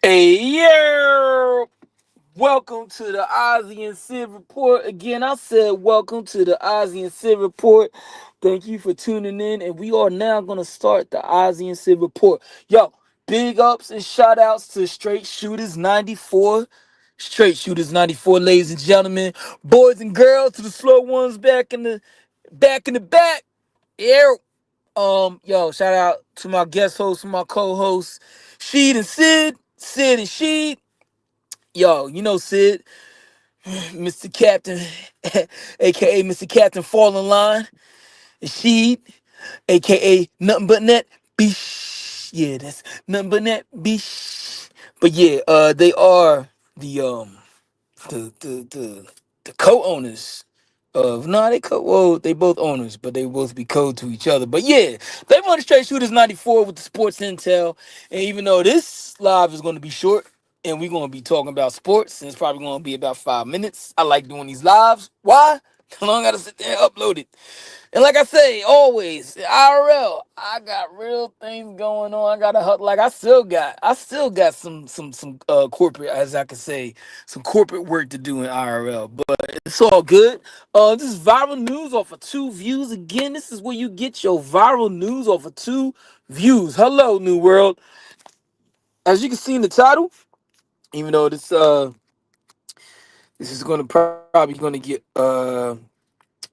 Hey, yeah! Welcome to the Ozzy and Sid Report. Again, I said welcome to the Ozzy and Sid Report. Thank you for tuning in, and we are now going to start the Ozzy and Sid Report. Yo, big ups and shout outs to Straight Shooters 94. Straight Shooters 94, ladies and gentlemen. Boys and girls, to the slow ones back. Yeah. Yo, shout out to my guest host and my co-hosts, Sheed and Sid and Sheed. Yo, you know Sid, Mr. Captain, aka Mr. Captain Fall in Line, and Sheed, aka Nothing But Net, Beesh. Yeah, that's Nothing But Net, Beesh. But yeah, they are the co-owners of they both owners, but they both be code to each other. But yeah, they run Straight Shooters 94 with the sports intel. And even though this live is going to be short and we're going to be talking about sports, and it's probably going to be about 5 minutes. I like doing these lives. Why? I don't gotta sit there and upload it. And like I say, always IRL, I got real things going on. I got a like I still got some corporate, as I could say, some corporate work to do in IRL. But it's all good. This is viral news off of 2 views. Again, this is where you get your viral news off of 2 views. Hello, New World. As you can see in the title, even though this is probably gonna get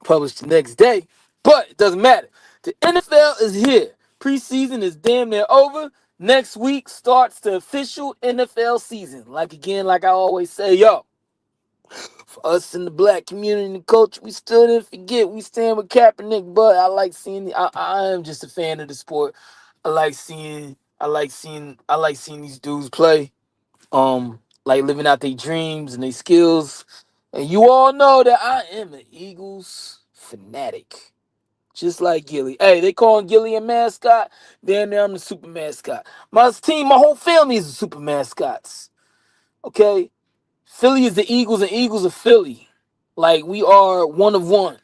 published the next day, but it doesn't matter. The NFL is here. Preseason is damn near over. Next week starts the official NFL season. Like I always say, yo, for us in the black community and culture, we still didn't forget. We stand with Kaepernick, but I like seeing. I am just a fan of the sport. I like seeing these dudes play. Like living out their dreams and their skills. And you all know that I am an Eagles fanatic. Just like Gilly. Hey, they calling Gilly a mascot. Damn near I'm the super mascot. My team, my whole family is the super mascots. Okay? Philly is the Eagles and Eagles are Philly. Like we are one of one.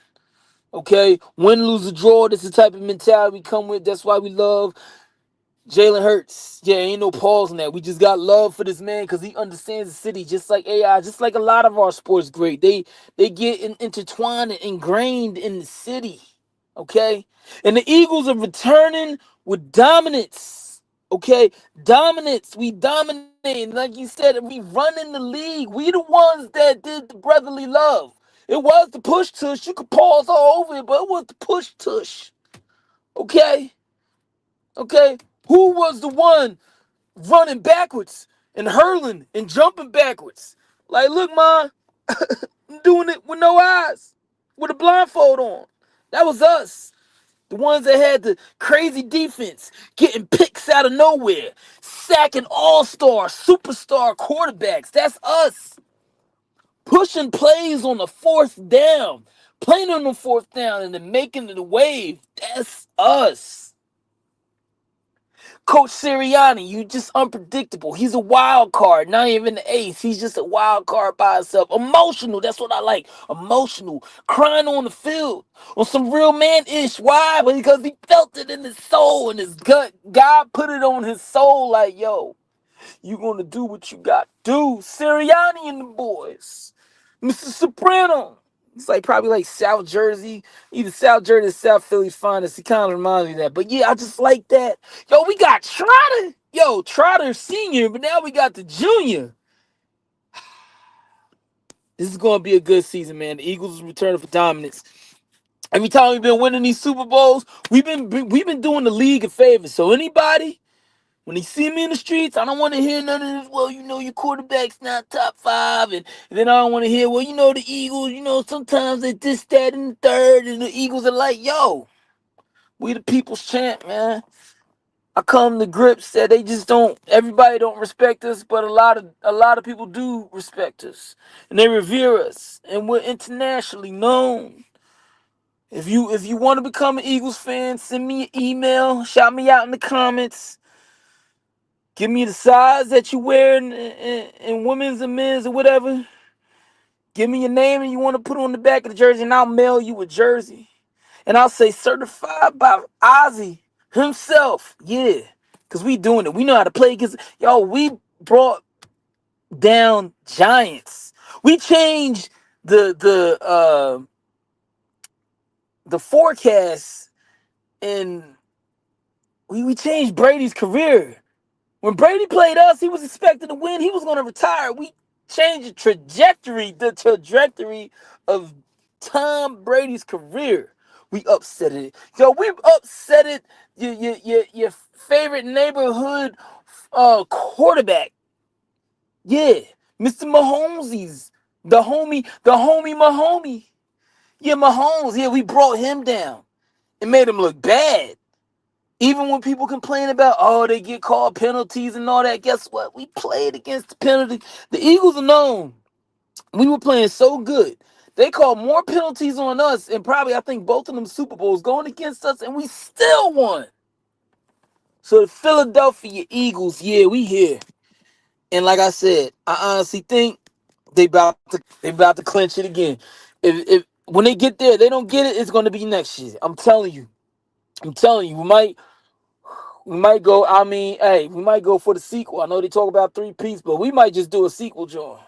Okay? Win, lose, or draw. That's the type of mentality we come with. That's why we love Jalen Hurts. Yeah, ain't no pause in that. We just got love for this man because he understands the city, just like AI, just like a lot of our sports great. They get intertwined and ingrained in the city. Okay? And the Eagles are returning with dominance. Okay? Dominance. We dominating. Like you said, we running the league. We the ones that did the brotherly love. It was the push tush. You could pause all over it, but it was the push tush. Okay? Okay? Who was the one running backwards and hurling and jumping backwards? Like, look, man, I'm doing it with no eyes, with a blindfold on. That was us. The ones that had the crazy defense, getting picks out of nowhere, sacking all-star, superstar quarterbacks. That's us. Pushing plays on the fourth down, playing on the fourth down and then making it a wave. That's us. Coach Sirianni, you just unpredictable. He's a wild card, not even the ace. He's just a wild card by himself. Emotional, that's what I like. Emotional, crying on the field, on some real man-ish. Why? Because he felt it in his soul, in his gut. God put it on his soul like, yo, you gonna do what you got to do. Sirianni and the boys. Mr. Soprano. It's like probably like South Jersey, either South Jersey or South Philly's finest. He kind of reminds me of that. But yeah, I just like that. Yo, we got Trotter. Yo, Trotter Senior, but now we got the Junior. This is gonna be a good season, man. The Eagles is returning for dominance. Every time we've been winning these Super Bowls, we've been doing the league a favor. So anybody, when they see me in the streets, I don't want to hear none of this. Well, your quarterback's not top five, and then I don't want to hear, well, the Eagles. Sometimes they this, that, and the third, and the Eagles are like, yo, we the people's champ, man. I come to grips that they just don't. Everybody don't respect us, but a lot of people do respect us, and they revere us, and we're internationally known. If you want to become an Eagles fan, send me an email, shout me out in the comments. Give me the size that you wear in women's and men's or whatever. Give me your name and you want to put on the back of the jersey, and I'll mail you a jersey. And I'll say certified by Ozzy himself. Yeah. Because we doing it. We know how to play against. Yo, we brought down giants. We changed the forecast, and we changed Brady's career. When Brady played us, he was expected to win. He was going to retire. We changed the trajectory of Tom Brady's career. We upset it. Yo, we upset it. Your favorite neighborhood quarterback. Yeah, Mr. Mahomes's the homie Mahomie. Yeah, Mahomes. Yeah, we brought him down and made him look bad. Even when people complain about, oh, they get called penalties and all that, guess what? We played against the penalty. The Eagles are known. We were playing so good. They called more penalties on us, and probably I think both of them Super Bowls going against us, and we still won. So the Philadelphia Eagles, yeah, we here. And like I said, I honestly think they about to clinch it again. If when they get there, they don't get it, it's gonna be next year. I'm telling you. I'm telling you, we might go. I mean, hey, we might go for the sequel. I know they talk about three piece, but we might just do a sequel, John.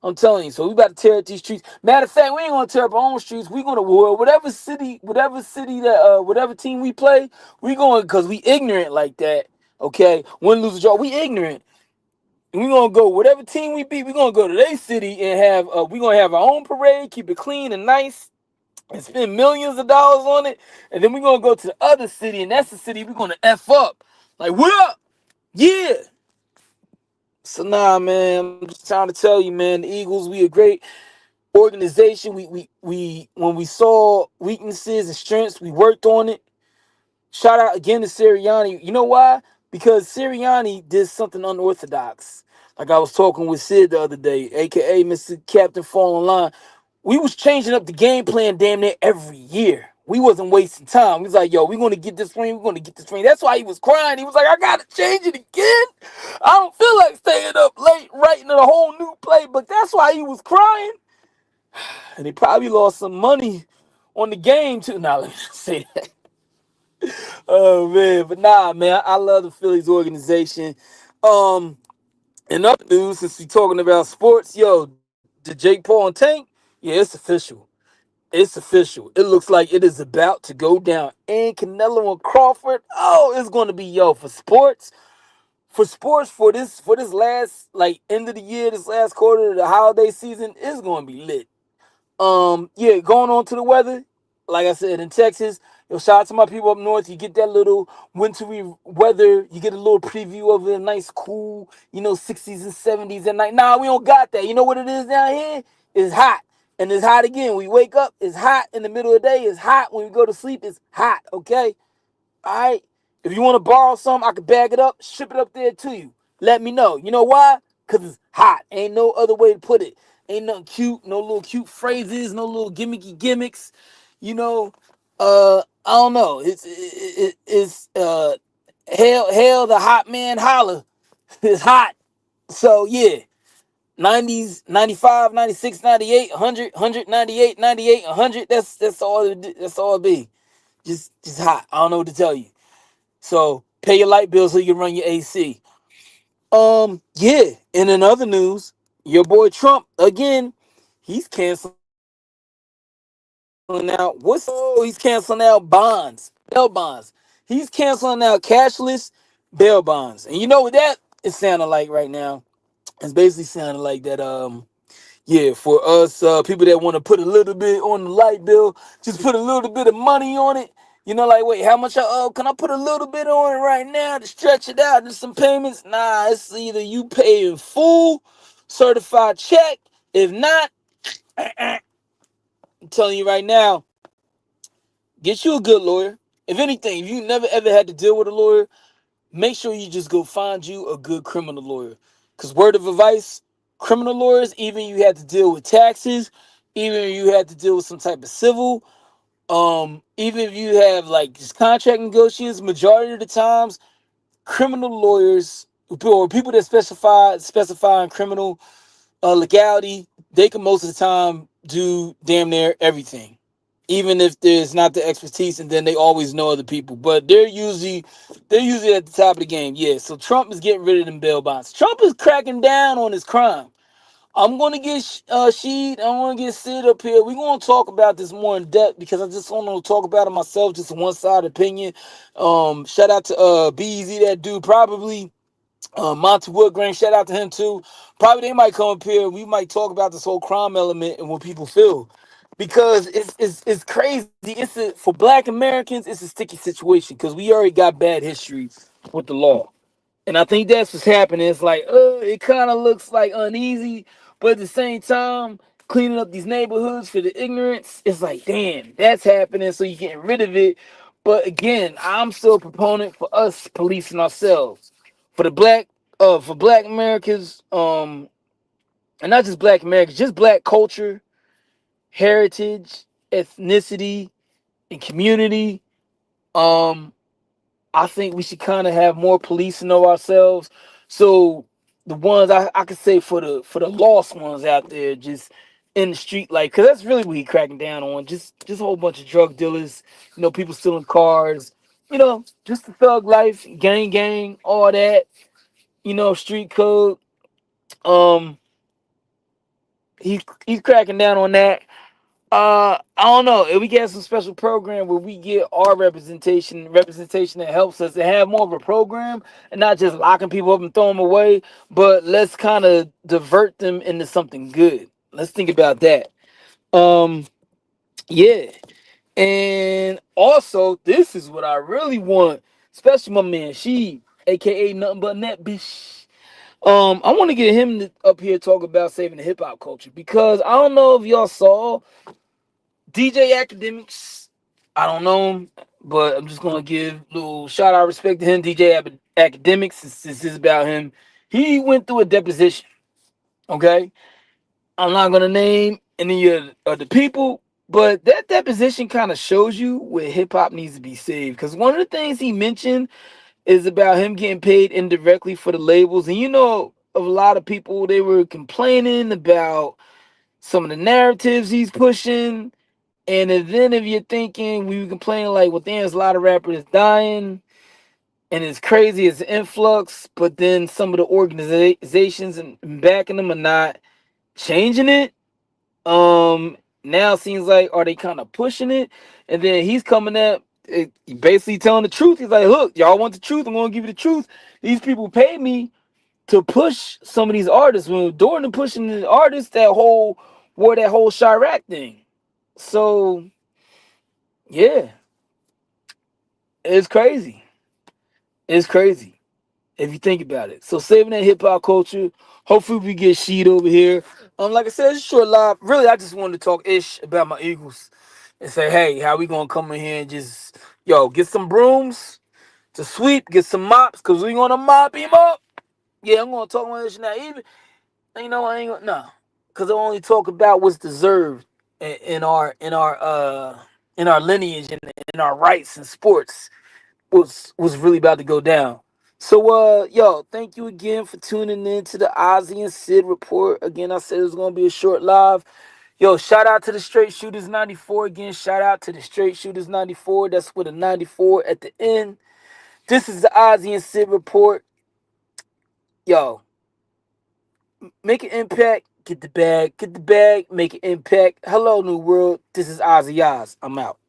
I'm telling you. So we about to tear up these streets. Matter of fact, we ain't gonna tear up our own streets. We gonna whatever city that whatever team we play, we going because we ignorant like that. Okay, win, lose, or draw. We ignorant. And we gonna go whatever team we beat. We gonna go to their city and have we gonna have our own parade, keep it clean and nice, and spend millions of dollars on it. And then we're gonna go to the other city, and that's the city we're gonna F up. Like, what up? Yeah. So nah, man, I'm just trying to tell you, man, the Eagles, we a great organization. We when we saw weaknesses and strengths, we worked on it. Shout out again to Sirianni. You know why? Because Sirianni did something unorthodox. Like I was talking with Sid the other day, aka Mr. Captain Fall in Line. We was changing up the game plan damn near every year. We wasn't wasting time. We was like, yo, we're gonna get this ring, we're gonna get this ring. That's why he was crying. He was like, I gotta change it again. I don't feel like staying up late writing a whole new play, but that's why he was crying. And he probably lost some money on the game too. Now let me just say that. Oh man, but nah, man, I love the Phillies organization. Um, in other news, since we talking about sports, yo, the Jake Paul and Tank, yeah, it's official. It's official. It looks like it is about to go down. And Canelo and Crawford, oh, it's going to be yo for this last like end of the year, this last quarter of the holiday season, it's going to be lit. Yeah, going on to the weather. Like I said, in Texas, yo, shout out to my people up north. You get that little wintry weather. You get a little preview of a nice, cool, 60s and 70s at night. Nah, we don't got that. You know what it is down here? It's hot. And it's hot again. We wake up, it's hot. In the middle of the day, it's hot. When we go to sleep, it's hot. Okay? All right. If you want to borrow some, I can bag it up, ship it up there to you. Let me know. You know why? Because it's hot. Ain't no other way to put it. Ain't nothing cute, no little cute phrases, no little gimmicky gimmicks. You know, I don't know. It's hell the hot man holler. It's hot. So yeah. 90s, 95, 96, 98, 100, 98, 98, 100. That's all it be. Just hot. I don't know what to tell you. So pay your light bill so you can run your AC. Yeah. And in other news, your boy Trump again, he's canceling out. He's canceling out bonds, bail bonds. He's canceling out cashless bail bonds. And you know what that is sounding like right now? It's basically sounding like that. Yeah, for us people that want to put a little bit on the light bill, just put a little bit of money on it. Like, wait, how much? Can I put a little bit on it right now to stretch it out into some payments? Nah, it's either you pay in full, certified check. If not, I'm telling you right now, get you a good lawyer. If anything, if you never ever had to deal with a lawyer, make sure you just go find you a good criminal lawyer. Because word of advice, criminal lawyers, even you had to deal with taxes, even if you had to deal with some type of civil, even if you have like just contract negotiations, majority of the times, criminal lawyers or people that specify in criminal legality, they can most of the time do damn near everything. even if there's not the expertise, and then they always know other people. But they're usually at the top of the game. Yeah. So Trump is getting rid of them bail bonds. Trump is cracking down on his crime. I'm gonna get Sheed. I'm gonna get Sid up here. We're gonna talk about this more in depth because I just want to talk about it myself, just one side opinion. Shout out to BZ, that dude. Probably Monty Woodgrain, shout out to him too. Probably they might come up here. We might talk about this whole crime element and what people feel, because it's crazy. For Black Americans, it's a sticky situation because we already got bad history with the law. And I think that's what's happening. It's like, it kind of looks like uneasy, but at the same time, cleaning up these neighborhoods for the ignorance, it's like, damn, that's happening. So you're getting rid of it. But again, I'm still a proponent for us policing ourselves, for the for Black Americans, and not just Black Americans, just Black culture, heritage, ethnicity, and community. Um, I think we should kind of have more policing of ourselves. So the ones I could say for the lost ones out there, just in the street, like, cause that's really what he cracking down on. Just a whole bunch of drug dealers, people stealing cars, just the thug life, gang, all that, street code. Um, he's cracking down on that. I don't know if we get some special program where we get our representation that helps us to have more of a program and not just locking people up and throwing them away, but let's kind of divert them into something good. Let's think about that. Um, yeah, and also this is what I really want, especially my man She, aka nothing but net bitch. I want to get him up here talk about saving the hip hop culture because I don't know if y'all saw DJ Academics. I don't know him, but I'm just gonna give a little shout out respect to him. DJ Academics, since this is about him. He went through a deposition. Okay, I'm not gonna name any of the people, but that deposition kind of shows you where hip hop needs to be saved. Because one of the things he mentioned is about him getting paid indirectly for the labels, and of a lot of people, they were complaining about some of the narratives he's pushing. And then if you're thinking we were complaining like, well, there's a lot of rappers dying and it's crazy, it's an influx, but then some of the organizations and backing them are not changing it. Now it seems like, are they kind of pushing it? And then he's coming up, basically telling the truth. He's like, look, y'all want the truth? I'm gonna give you the truth. These people pay me to push some of these artists. When during the pushing the artists, that whole Chirac thing. So yeah, it's crazy. It's crazy if you think about it. So saving that hip hop culture. Hopefully we get Sheed over here. Like I said, it's a short live. Really, I just wanted to talk ish about my Eagles and say, hey, how we gonna come in here and just get some brooms to sweep, get some mops, cause we gonna mop him up. Yeah, I'm gonna talk about this now. Even I ain't gonna cause I only talk about what's deserved in our lineage and in our rights in sports. Was really about to go down. So thank you again for tuning in to the Ozzy and Sid report. Again, I said it was gonna be a short live. Yo, shout out to the Straight Shooters 94 again. Shout out to the Straight Shooters 94. That's with a 94 at the end. This is the Ozzy and Sid report. Yo, make an impact, get the bag, make an impact. Hello, New World. This is Ozzy Oz. I'm out.